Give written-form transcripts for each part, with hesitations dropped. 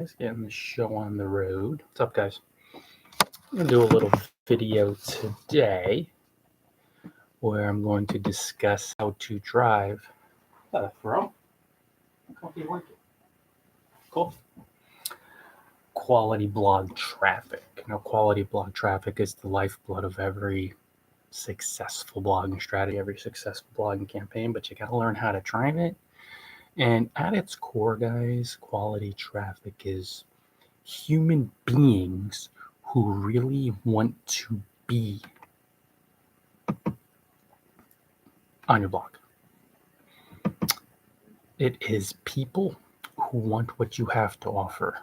Getting the show on the road. What's up, guys? I'm going to do a little video today where I'm going to discuss how to drive. Bro? Hope you like it. Cool. Quality blog traffic. Now, quality blog traffic is the lifeblood of every successful blogging strategy, every successful blogging campaign, but you got to learn how to drive it. And at its core, guys, quality traffic is human beings who really want to be on your blog. It is people who want what you have to offer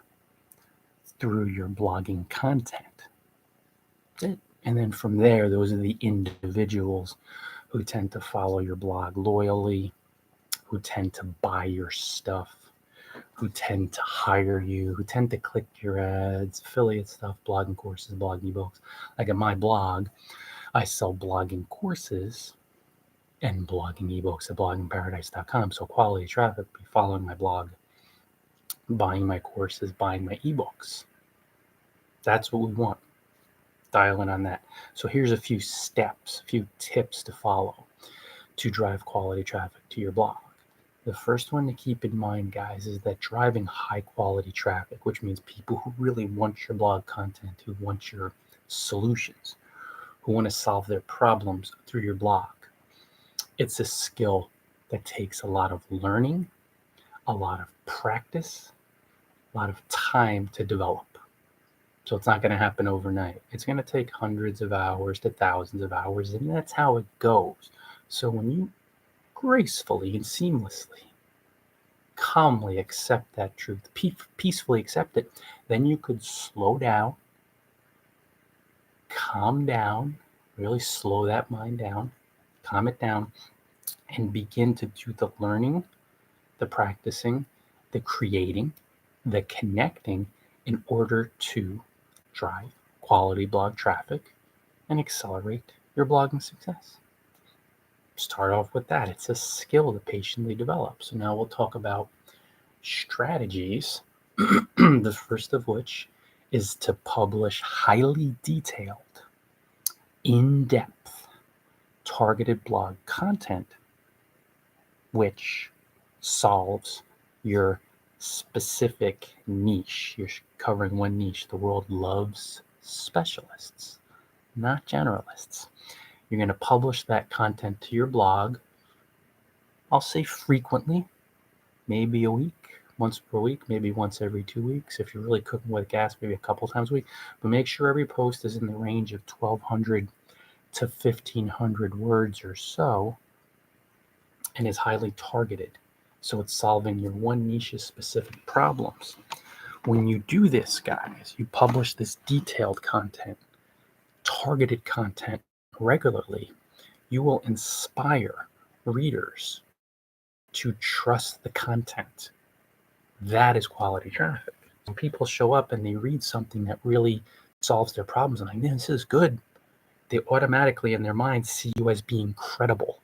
through your blogging content. That's it. And then from there, those are the individuals who tend to follow your blog loyally, who tend to buy your stuff, who tend to hire you, who tend to click your ads, affiliate stuff, blogging courses, blogging ebooks. Like at my blog, I sell blogging courses and blogging ebooks at bloggingparadise.com. So quality traffic be following my blog, buying my courses, buying my ebooks. That's what we want. Dial in on that. So here's a few steps, a few tips to follow to drive quality traffic to your blog. The first one to keep in mind, guys, is that driving high quality traffic, which means people who really want your blog content, who want your solutions, who want to solve their problems through your blog. It's a skill that takes a lot of learning, a lot of practice, a lot of time to develop. So it's not going to happen overnight. It's going to take hundreds of hours to thousands of hours, and that's how it goes. So when you gracefully and seamlessly, calmly accept that truth, peacefully accept it, then you could slow down, calm down, really slow that mind down, calm it down, and begin to do the learning, the practicing, the creating, the connecting in order to drive quality blog traffic and accelerate your blogging success. Start off with that. It's a skill to patiently develop. So now we'll talk about strategies, the first of which is to publish highly detailed, in-depth, targeted blog content which solves your specific niche. You're covering one niche. The world loves specialists, not generalists. You're going to publish that content to your blog, I'll say frequently, maybe a week, once per week, maybe once every 2 weeks. If you're really cooking with gas, maybe a couple times a week. But make sure every post is in the range of 1,200 to 1,500 words or so and is highly targeted. So it's solving your one niche's specific problems. When you do this, guys, you publish this detailed content, targeted content regularly, you will inspire readers to trust the content. That is quality traffic. When people show up and they read something that really solves their problems and like, man, this is good, they automatically in their mind see you as being credible,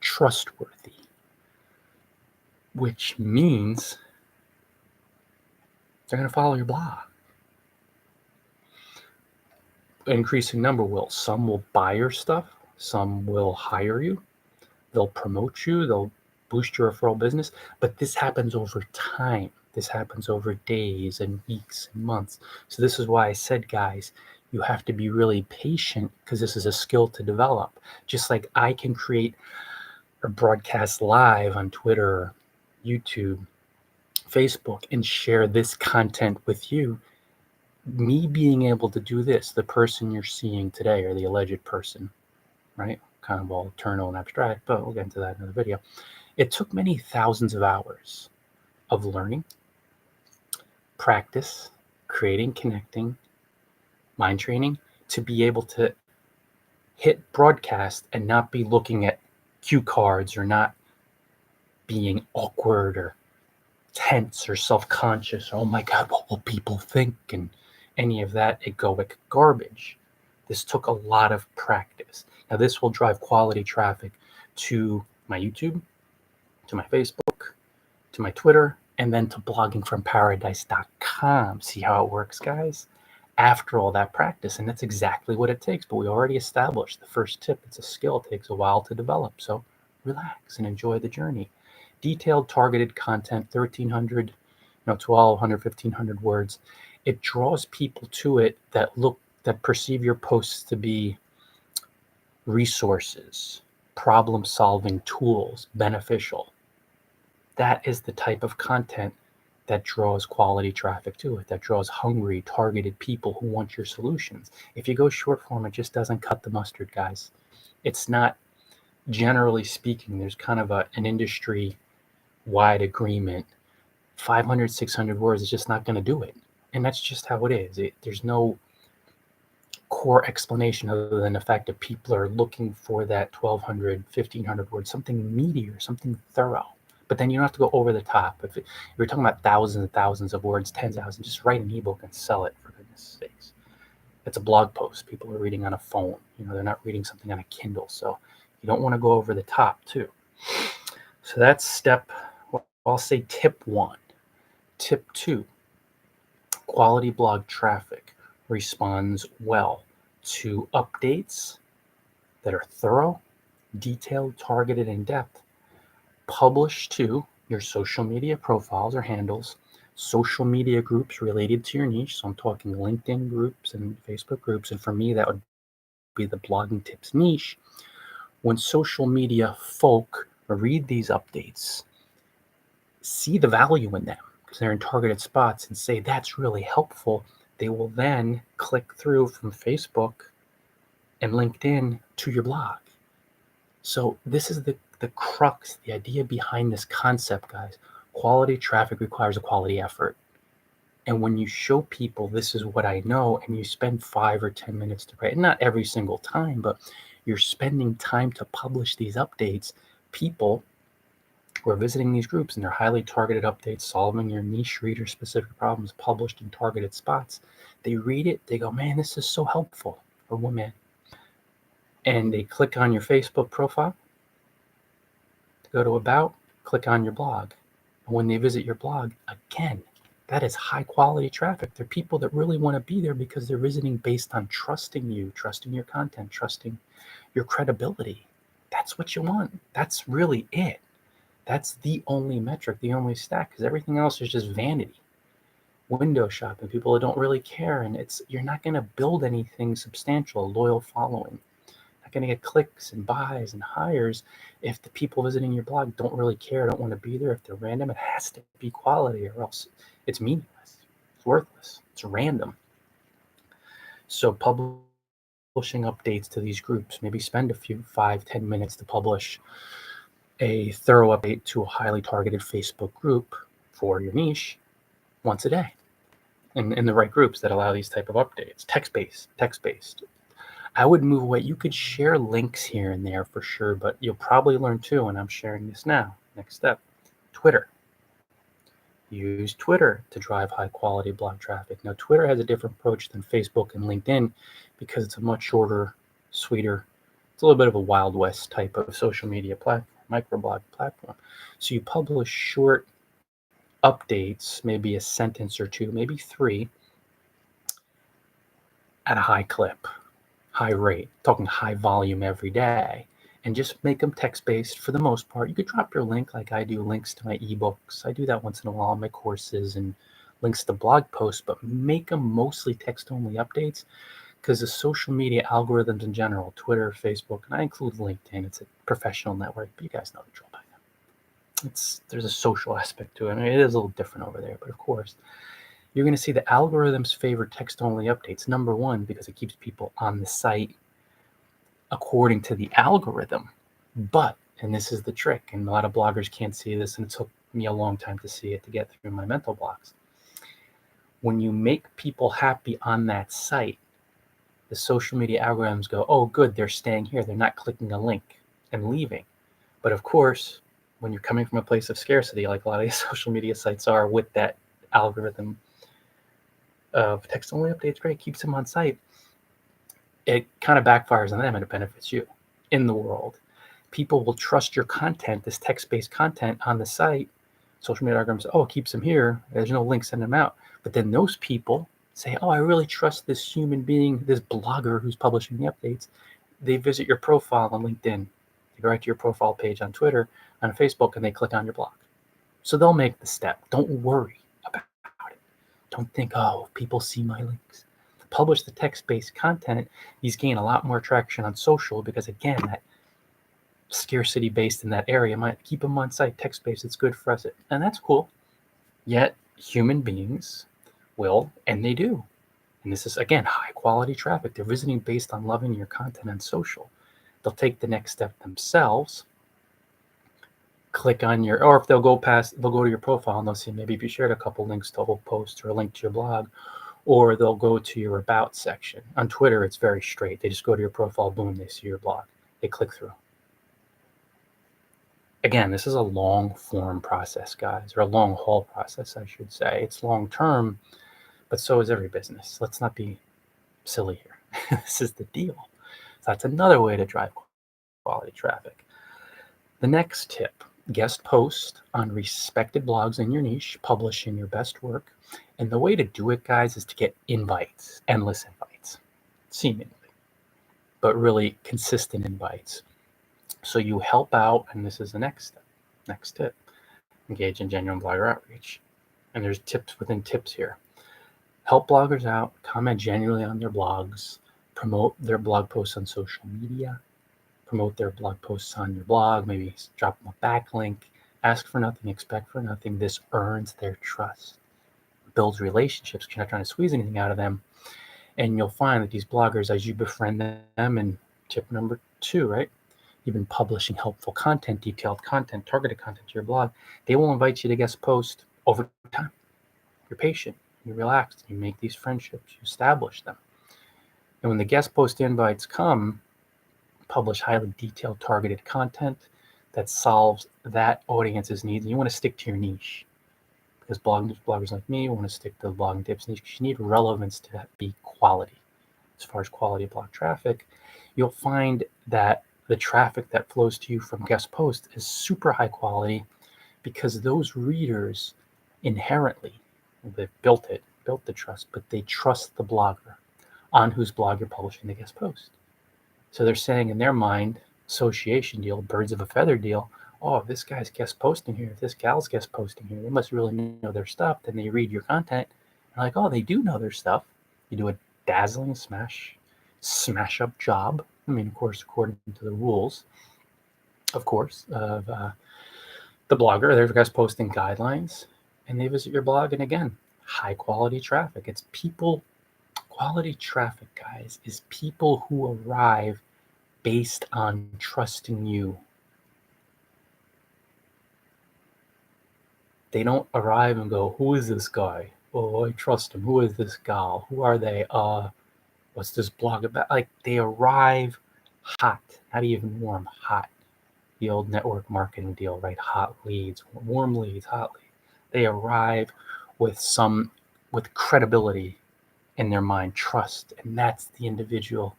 trustworthy, which means they're going to follow your blog. Increasing number will. Some will buy your stuff. Some will hire you. They'll promote you. They'll boost your referral business. But this happens over time. This happens over days and weeks and months. So this is why I said, guys, you have to be really patient because this is a skill to develop. Just like I can create or broadcast live on Twitter, YouTube, Facebook, and share this content with you. Me being able to do this, the person you're seeing today, or the alleged person, right? Kind of all eternal and abstract, but we'll get into that in another video. It took many thousands of hours of learning, practice, creating, connecting, mind training to be able to hit broadcast and not be looking at cue cards or not being awkward or tense or self-conscious. Oh my God, what will people think? And any of that egoic garbage. This took a lot of practice. Now this will drive quality traffic to my YouTube, to my Facebook, to my Twitter, and then to bloggingfromparadise.com. See how it works, guys? After all that practice, and that's exactly what it takes. But we already established the first tip. It's a skill. It takes a while to develop. So relax and enjoy the journey. Detailed, targeted content, 1,300, 1,200, 1,500 words. It draws people to it that perceive your posts to be resources, problem-solving tools, beneficial. That is the type of content that draws quality traffic to it, that draws hungry, targeted people who want your solutions. If you go short form, it just doesn't cut the mustard, guys. It's not, generally speaking, there's kind of an industry-wide agreement. 500, 600 words is just not going to do it. And that's just how it is. There's no core explanation other than the fact that people are looking for that 1,200, 1,500 words, something meaty or something thorough. But then you don't have to go over the top. If you're talking about thousands and thousands of words, 10,000, just write an ebook and sell it, for goodness sakes. It's a blog post. People are reading on a phone. They're not reading something on a Kindle. So you don't want to go over the top too. So that's I'll say tip 1. Tip 2, quality blog traffic responds well to updates that are thorough, detailed, targeted, in depth. Publish to your social media profiles or handles, social media groups related to your niche. So I'm talking LinkedIn groups and Facebook groups. And for me, that would be the Blogging Tips niche. When social media folk read these updates, see the value in them because they're in targeted spots and say, that's really helpful, they will then click through from Facebook and LinkedIn to your blog. So this is the crux, the idea behind this concept, guys. Quality traffic requires a quality effort. And when you show people this is what I know, and you spend 5 or 10 minutes to write, not every single time, but you're spending time to publish these updates, people who are visiting these groups and they're highly targeted updates, solving your niche reader specific problems, published in targeted spots, they read it, they go, man, this is so helpful, or woman. And they click on your Facebook profile, go to About, click on your blog. And when they visit your blog, again, that is high quality traffic. They're people that really want to be there because they're visiting based on trusting you, trusting your content, trusting your credibility. That's what you want. That's really it. That's the only metric, the only stat, because everything else is just vanity. Window shopping, people that don't really care, and you're not going to build anything substantial, a loyal following. Not going to get clicks and buys and hires if the people visiting your blog don't really care, don't want to be there. If they're random, it has to be quality, or else it's meaningless, it's worthless, it's random. So publishing updates to these groups, maybe spend a few 5-10 minutes to publish a thorough update to a highly targeted Facebook group for your niche once a day, in the right groups that allow these type of updates. Text-based. I would move away. You could share links here and there for sure, but you'll probably learn too, and I'm sharing this now. Next step, Twitter. Use Twitter to drive high quality blog traffic. Now, Twitter has a different approach than Facebook and LinkedIn because it's a much shorter, sweeter, it's a little bit of a Wild West type of social media platform, microblog platform. So you publish short updates, maybe a sentence or two, maybe 3, at a high clip, high rate, talking high volume every day, and just make them text-based for the most part. You could drop your link like I do, links to my ebooks. I do that once in a while on my courses, and links to blog posts, but make them mostly text-only updates because the social media algorithms in general, Twitter, Facebook, and I include LinkedIn, it's a professional network, but you guys know the drill by now. There's a social aspect to it. I mean, it is a little different over there, but of course, you're going to see the algorithms favor text-only updates. Number one, because it keeps people on the site according to the algorithm. But, and this is the trick, and a lot of bloggers can't see this, and it took me a long time to see it to get through my mental blocks. When you make people happy on that site, the social media algorithms go, oh, good, they're staying here. They're not clicking a link and leaving. But of course, when you're coming from a place of scarcity, like a lot of these social media sites are with that algorithm of text-only updates, great, keeps them on site. It kind of backfires on them and it benefits you in the world. People will trust your content, this text-based content on the site, Social media algorithms, oh, it keeps them here. There's no link, send them out. But then those people say, oh, I really trust this human being, this blogger who's publishing the updates. They visit your profile on LinkedIn. They go right to your profile page on Twitter, on Facebook, and they click on your blog. So they'll make the step. Don't worry about it. Don't think, oh, people see my links. Publish the text-based content. These gain a lot more traction on social because, again, that scarcity based in that area might keep them on site. Text-based, it's good for us. And that's cool. Yet human beings will, and they do. And this is, again, high quality traffic. They're visiting based on loving your content on social. They'll take the next step themselves, click on your, or if they'll go to your profile and they'll see maybe if you shared a couple links to a post or a link to your blog, or they'll go to your about section. On Twitter, it's very straight. They just go to your profile, boom, they see your blog. They click through. Again, this is a long form process, guys, or a long haul process, I should say. It's long term, but so is every business. Let's not be silly here. This is the deal. So that's another way to drive quality traffic. The next tip, guest post on respected blogs in your niche, publishing your best work. And the way to do it, guys, is to get invites, endless invites, seemingly, but really consistent invites. So you help out, and this is the next tip, engage in genuine blogger outreach. And there's tips within tips here. Help bloggers out, comment genuinely on their blogs, promote their blog posts on social media, promote their blog posts on your blog, maybe drop them a backlink, ask for nothing, expect for nothing. This earns their trust, builds relationships, you're not trying to squeeze anything out of them. And you'll find that these bloggers, as you befriend them, and tip number 2, right? You've been publishing helpful content, detailed content, targeted content to your blog. They will invite you to guest post over time. You're patient, you're relaxed, you make these friendships, you establish them. And when the guest post invites come, publish highly detailed, targeted content that solves that audience's needs. And you want to stick to your niche, because bloggers like me want to stick to the blogging tips niche, because you need relevance to be quality. As far as quality of blog traffic, you'll find that the traffic that flows to you from guest posts is super high quality, because those readers inherently, they've built the trust, but they trust the blogger on whose blog you're publishing the guest post. So they're saying in their mind, association deal, birds of a feather deal, oh, if this guy's guest posting here, if this gal's guest posting here, they must really know their stuff. Then they read your content and like, oh, they do know their stuff. You do a dazzling smash up job. I mean, of course, according to the rules, of course, of the blogger, their guest posting guidelines, and they visit your blog. And again, high quality traffic. It's people. Quality traffic, guys, is people who arrive based on trusting you. They don't arrive and go, who is this guy? Oh, I trust him. Who is this gal? Who are they? What's this blog about? Like, they arrive hot, not even warm, hot. The old network marketing deal, right? Hot leads, warm leads, hot leads. They arrive with credibility in their mind, trust, and that's the individual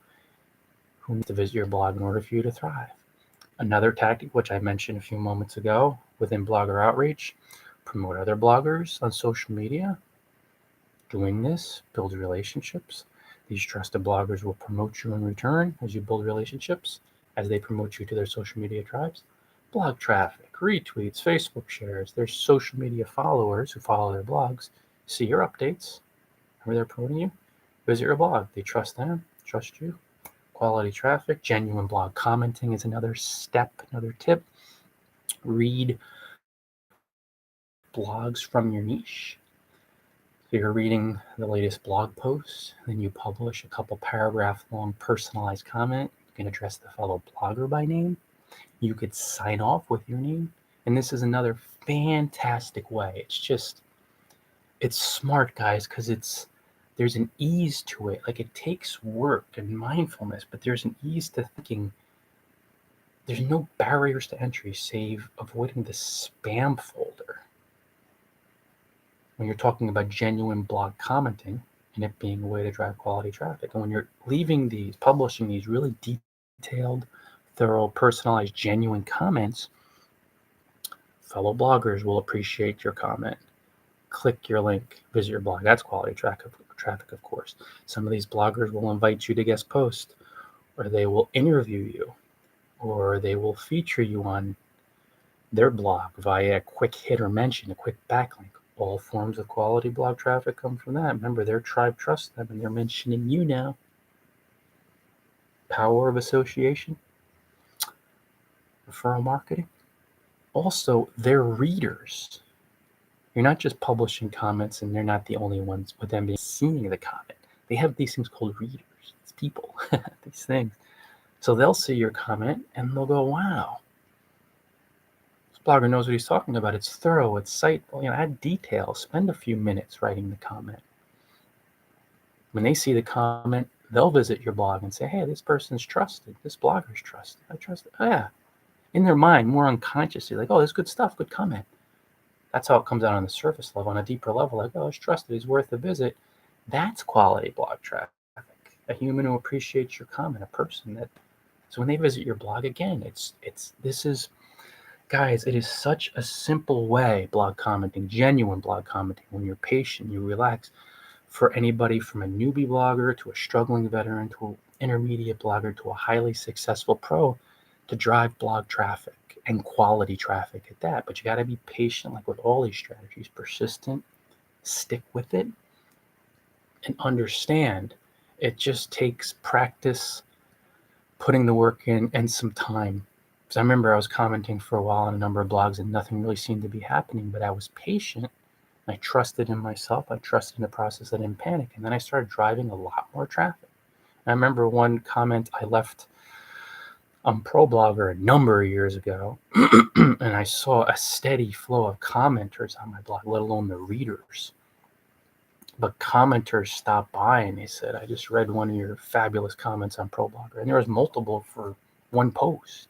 who needs to visit your blog in order for you to thrive. Another tactic, which I mentioned a few moments ago within blogger outreach, promote other bloggers on social media. Doing this builds relationships. These trusted bloggers will promote you in return as you build relationships, as they promote you to their social media tribes. Blog traffic, retweets, Facebook shares, their social media followers who follow their blogs see your updates, where they're promoting you, visit your blog. They trust them, trust you. Quality traffic, genuine blog commenting is another step, another tip. Read blogs from your niche. So you're reading the latest blog posts, then you publish a couple paragraph long personalized comment. You can address the fellow blogger by name. You could sign off with your name. And this is another fantastic way. It's smart, guys, because there's an ease to it. Like, it takes work and mindfulness, but there's an ease to thinking. There's no barriers to entry save avoiding the spam folder. When you're talking about genuine blog commenting and it being a way to drive quality traffic. And when you're publishing these really detailed, thorough, personalized, genuine comments, Fellow bloggers will appreciate your comment. Click your link, visit your blog. That's quality traffic, of course. Some of these bloggers will invite you to guest post, or they will interview you, or they will feature you on their blog via a quick hit or mention, a quick backlink. All forms of quality blog traffic come from that. Remember, their tribe trusts them, and they're mentioning you now. Power of association, referral marketing. Also, their readers. You're not just publishing comments, and they're not the only ones with them seeing the comment. They have these things called readers. It's people, these things. So they'll see your comment, and they'll go, wow, this blogger knows what he's talking about. It's thorough, it's insightful. Add detail. Spend a few minutes writing the comment. When they see the comment, they'll visit your blog and say, hey, this person's trusted. This blogger's trusted. I trust it. Oh, yeah. In their mind, more unconsciously, like, oh, there's good stuff, good comment. That's how it comes out on the surface level. On a deeper level, like, oh, it's trusted, he's worth a visit. That's quality blog traffic. A human who appreciates your comment, a person that. So when they visit your blog again, guys, it is such a simple way, blog commenting, genuine blog commenting, when you're patient, you relax, for anybody from a newbie blogger to a struggling veteran to an intermediate blogger to a highly successful pro, to drive blog traffic and quality traffic at that. But you got to be patient, like with all these strategies, persistent, stick with it, and understand it just takes practice, putting the work in, and some time. Because I remember I was commenting for a while on a number of blogs and nothing really seemed to be happening, but I was patient. I trusted in myself. I trusted in the process. I didn't panic. And then I started driving a lot more traffic. I remember one comment I left on ProBlogger a number of years ago, and I saw a steady flow of commenters on my blog, let alone the readers. But commenters stopped by and they said, I just read one of your fabulous comments on ProBlogger. And there was multiple for one post.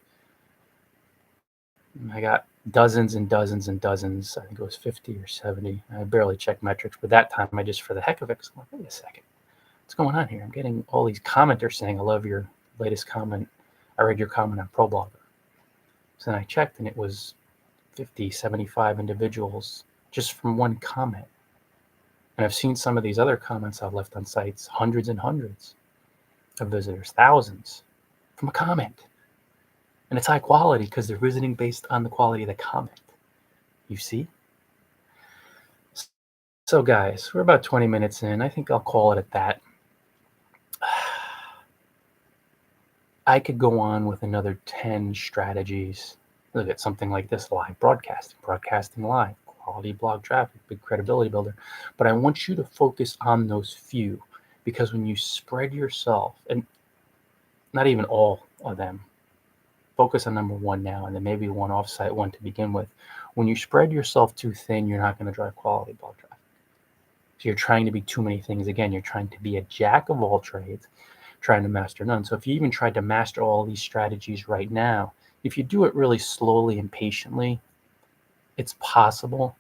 And I got dozens and dozens and dozens. I think it was 50 or 70. I barely checked metrics, but that time I just, for the heck of it, I'm like, wait a second. What's going on here? I'm getting all these commenters saying, I love your latest comment. I read your comment on ProBlogger. So then I checked and it was 50, 75 individuals just from one comment. And I've seen some of these other comments I've left on sites, hundreds and hundreds of visitors, thousands from a comment. And it's high quality because they're visiting based on the quality of the comment. You see? So guys, we're about 20 minutes in. I think I'll call it at that. I could go on with another 10 strategies. Look at something like this, live broadcasting live, quality blog traffic, big credibility builder. But I want you to focus on those few, because when you spread yourself, and not even all of them, focus on number one now, and then maybe one offsite one to begin with. When you spread yourself too thin, you're not going to drive quality blog traffic. So you're trying to be too many things. Again, you're trying to be a jack of all trades, trying to master none. So if you even tried to master all these strategies right now, if you do it really slowly and patiently, it's possible,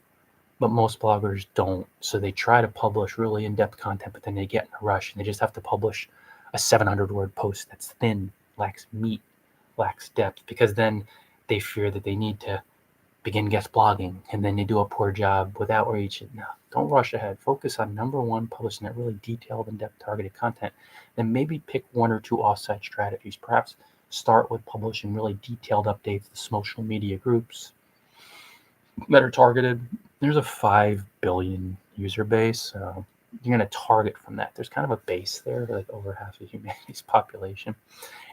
but most bloggers don't. So they try to publish really in-depth content, but then they get in a rush and they just have to publish a 700-word post that's thin, lacks meat, lacks depth, because then they fear that they need to begin guest blogging and then they do a poor job with outreach. No, don't rush ahead. Focus on number one, publishing that really detailed, in-depth, targeted content. Then maybe pick one or two offsite strategies. Perhaps start with publishing really detailed updates to social media groups that are targeted. There's a 5 billion user base. So you're going to target from that. There's kind of a base there, like over half of humanity's population.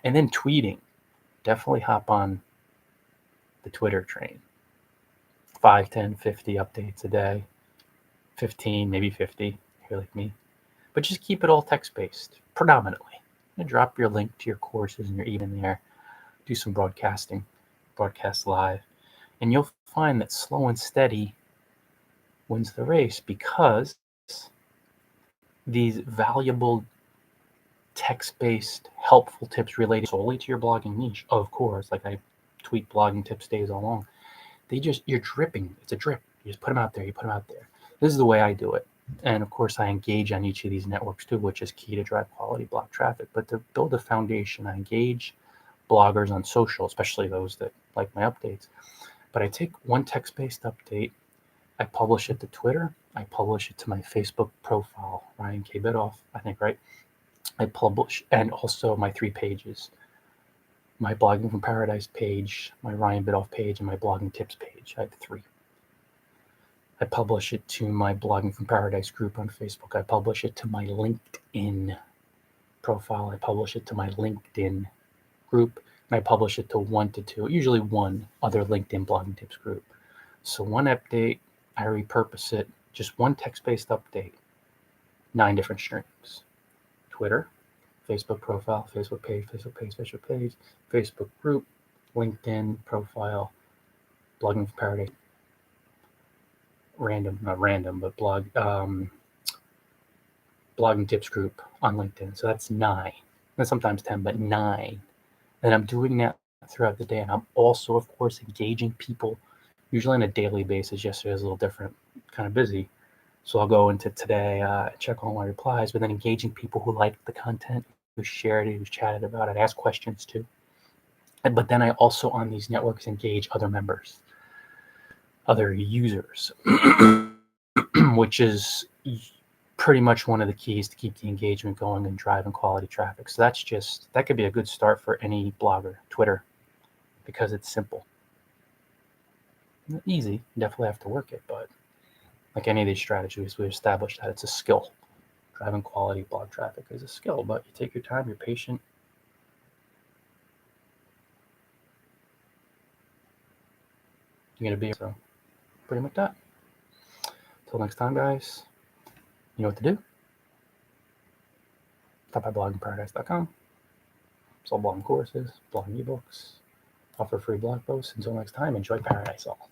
And then tweeting. Definitely hop on the Twitter train. 5, 10, 50 updates a day. 15, maybe 50, if you're like me. But just keep it all text-based, predominantly. Drop your link to your courses and you're even there. Do some broadcasting, broadcast live. And you'll find that slow and steady wins the race, because these valuable text-based helpful tips related solely to your blogging niche, of course, like I tweet blogging tips days all long, you're dripping. It's a drip. You just put them out there. This is the way I do it. And of course, I engage on each of these networks too, which is key to drive quality blog traffic. But to build a foundation, I engage bloggers on social, especially those that like my updates. But I take one text-based update, I publish it to Twitter, I publish it to my Facebook profile, Ryan K. Bidoff, I think, right? I publish, and also my 3 pages, my Blogging from Paradise page, my Ryan Bidoff page, and my Blogging Tips page. I have 3. I publish it to my Blogging from Paradise group on Facebook. I publish it to my LinkedIn profile. I publish it to my LinkedIn group, and I publish it to 1 to 2, usually 1 other LinkedIn Blogging Tips group. So one update, I repurpose it, just one text-based update, 9 different streams. Twitter, Facebook profile, Facebook page, Facebook group, LinkedIn profile, Blogging from Paradise, not random, but Blogging Tips group on LinkedIn. So that's 9, and sometimes 10, but 9. And I'm doing that throughout the day. And I'm also, of course, engaging people, usually on a daily basis. Yesterday was a little different, kind of busy. So I'll go into today, check all my replies, but then engaging people who liked the content, who shared it, who chatted about it, ask questions too. But then I also, on these networks, engage other members, other users, which is pretty much one of the keys to keep the engagement going and driving quality traffic. So that could be a good start for any blogger, Twitter, because it's simple. Easy, you definitely have to work it, but like any of these strategies, we've established that it's a skill. Driving quality blog traffic is a skill, but you take your time, you're patient. You're going to be, so pretty much that. Till next time, guys, you know what to do. Stop by bloggingparadise.com. Sell blogging courses, blogging ebooks, offer free blog posts. Until next time, enjoy paradise all.